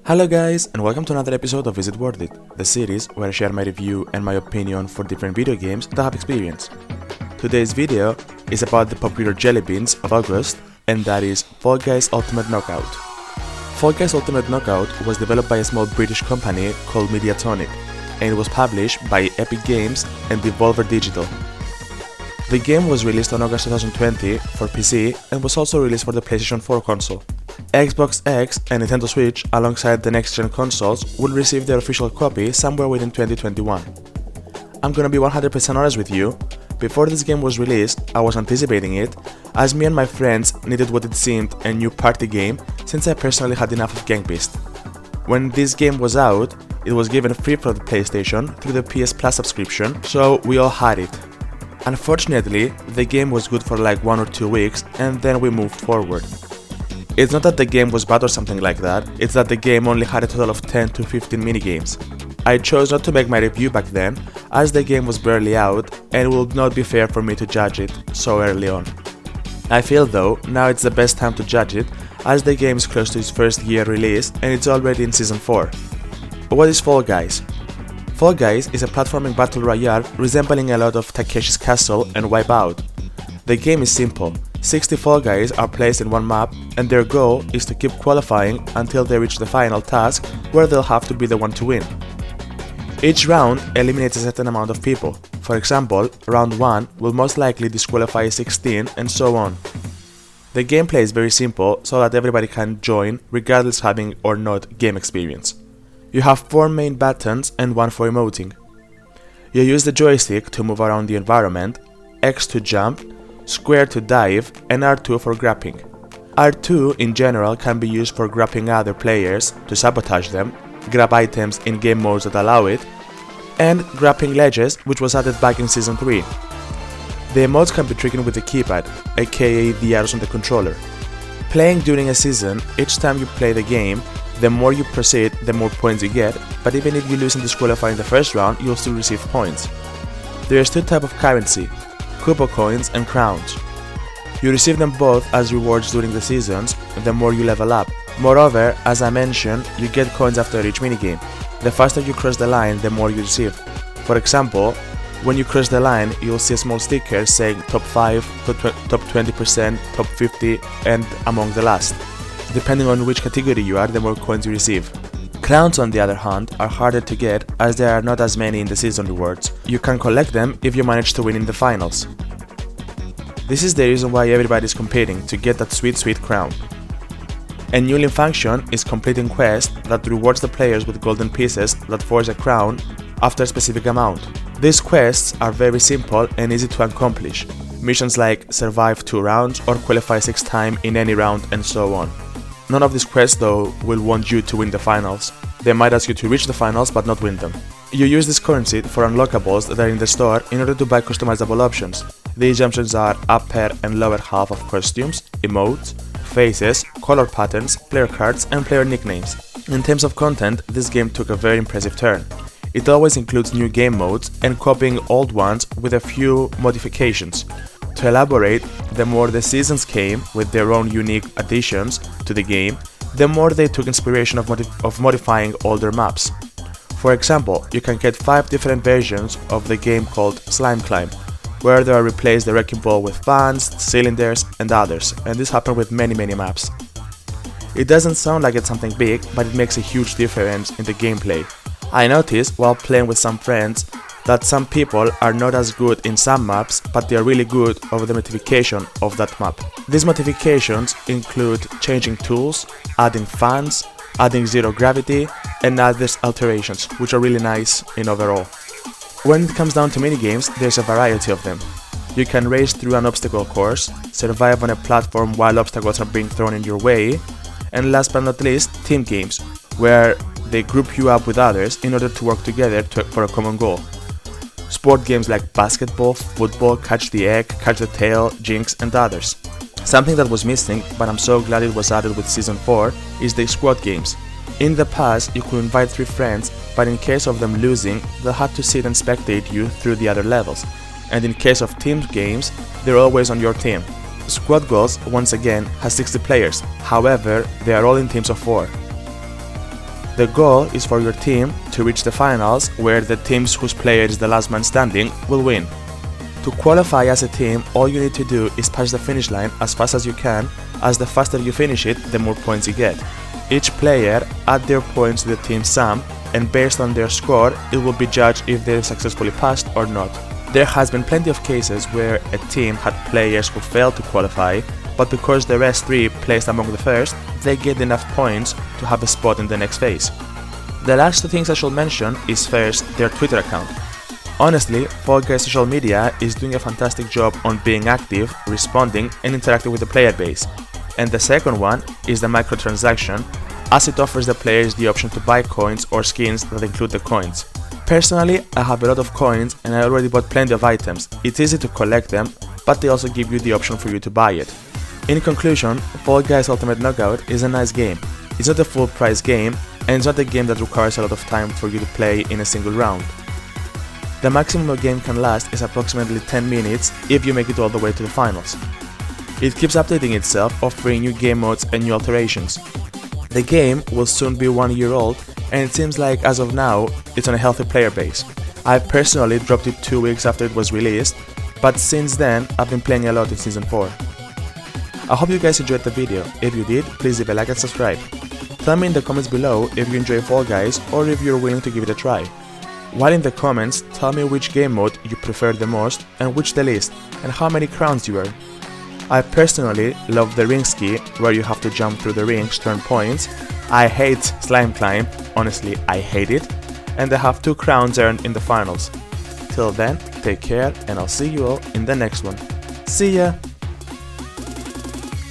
Hello guys, and welcome to another episode of Is It Worth It, the series where I share my review and my opinion for different video games that I have experienced. Today's video is about the popular jelly beans of August, and that is Fall Guys Ultimate Knockout. Fall Guys Ultimate Knockout was developed by a small British company called Mediatonic, and it was published by Epic Games and Devovler Digital. The game was released on August 2020 for PC and was also released for the PlayStation 4 console. Xbox X and Nintendo Switch, alongside the next-gen consoles, will receive their official copy somewhere within 2021. I'm gonna be 100% honest with you, before this game was released, I was anticipating it, as me and my friends needed what it seemed a new party game since I personally had enough of Gang Beast. When this game was out, it was given free for the PlayStation through the PS5 subscription, so we all had it. Unfortunately, the game was good for like 1 or 2 weeks and then we moved forward. It's not that the game was bad or something like that, it's that the game only had a total of 10 to 15 minigames. I chose not to make my review back then, as the game was barely out and it would not be fair for me to judge it so early on. I feel though, now it's the best time to judge it, as the game is close to its first year release and it's already in Season 4. But what is Fall Guys? Fall Guys is a platforming battle royale resembling a lot of Takeshi's Castle and Wipeout. The game is simple. 60 Fall Guys are placed in one map, and their goal is to keep qualifying until they reach the final task, where they'll have to be the one to win. Each round eliminates a certain amount of people. For example, round 1 will most likely disqualify 16 and so on. The gameplay is very simple so that everybody can join regardless having or not game experience. You have 4 main buttons and 1 for emoting. You use the joystick to move around the environment, X to jump, square to dive, and R2 for grappling. R2 in general can be used for grappling other players to sabotage them, grab items in game modes that allow it, and grappling ledges, which was added back in Season 3. The emotes can be triggered with the keypad, aka the arrows on the controller. Playing during a season, each time you play the game, the more you proceed, the more points you get, but even if you lose and disqualify in the first round, you'll still receive points. There is 2 types of currency, Kupo coins and crowns. You receive them both as rewards during the seasons, the more you level up. Moreover, as I mentioned, you get coins after each minigame. The faster you cross the line, the more you receive. For example, when you cross the line, you'll see a small sticker saying top 5, top 20%, top 50, and among the last. Depending on which category you are, the more coins you receive. Crowns, on the other hand, are harder to get as there are not as many in the season rewards. You can collect them if you manage to win in the finals. This is the reason why everybody is competing, to get that sweet crown. A new link function is completing quest that rewards the players with golden pieces that forge a crown after a specific amount. These quests are very simple and easy to accomplish. Missions like survive 2 rounds or qualify 6 times in any round and so on. None of these quests though will want you to win the finals. They might ask you to reach the finals but not win them. You use this currency for unlockables that are in the store in order to buy customizable options. These options are upper and lower half of costumes, emotes, faces, color patterns, player cards, and player nicknames. In terms of content, this game took a very impressive turn. It always includes new game modes and copying old ones with a few modifications. To elaborate, the more the seasons came with their own unique additions to the game, the more they took inspiration of modifying older maps. For example, you can get 5 different versions of the game called Slime Climb, where they replace the wrecking ball with fans, cylinders, and others, and this happened with many maps. It doesn't sound like it's something big, but it makes a huge difference in the gameplay. I noticed while playing with some friends that some people are not as good in some maps, but they are really good over the modification of that map. These modifications include changing tools, adding fans, adding zero gravity, and other alterations, which are really nice in overall. When it comes down to minigames, there's a variety of them. You can race through an obstacle course, survive on a platform while obstacles are being thrown in your way, and last but not least, team games, where they group you up with others in order to work together for a common goal. Sport games like basketball, football, catch the egg, catch the tail, jinx, and others. Something that was missing, but I'm so glad it was added with Season 4, is the squad games. In the past, you could invite 3 friends, but in case of them losing, they had to sit and spectate you through the other levels. And in case of team games, they're always on your team. Squad goals, once again, has 60 players, however, they are all in teams of 4. The goal is for your team to reach the finals, where the teams whose player is the last man standing will win. To qualify as a team, all you need to do is pass the finish line as fast as you can, as the faster you finish it, the more points you get. Each player add their points to the team sum, and based on their score, it will be judged if they successfully passed or not. There has been plenty of cases where a team had players who failed to qualify, but because the rest 3 placed among the first, they get enough points to have a spot in the next phase. The last 2 things I should mention is first their Twitter account. Honestly, Fall Guys social media is doing a fantastic job on being active, responding and interacting with the player base. And the second one is the microtransaction, as it offers the players the option to buy coins or skins that include the coins. Personally, I have a lot of coins and I already bought plenty of items. It's easy to collect them, but they also give you the option for you to buy it. In conclusion, Fall Guys Ultimate Knockout is a nice game. It's not a full price game, and it's not a game that requires a lot of time for you to play in a single round. The maximum a game can last is approximately 10 minutes if you make it all the way to the finals. It keeps updating itself, offering new game modes and new alterations. The game will soon be 1 year old, and it seems like as of now, it's on a healthy player base. I personally dropped it 2 weeks after it was released, but since then I've been playing a lot in Season 4. I hope you guys enjoyed the video. If you did, please leave a like and subscribe. Tell me in the comments below if you enjoy Fall Guys or if you're willing to give it a try. While in the comments, tell me which game mode you prefer the most and which the least, and how many crowns you earn. I personally love the ring ski, where you have to jump through the rings to earn points. I hate slime climb, honestly I hate it, and I have 2 crowns earned in the finals. Till then, take care and I'll see you all in the next one. See ya!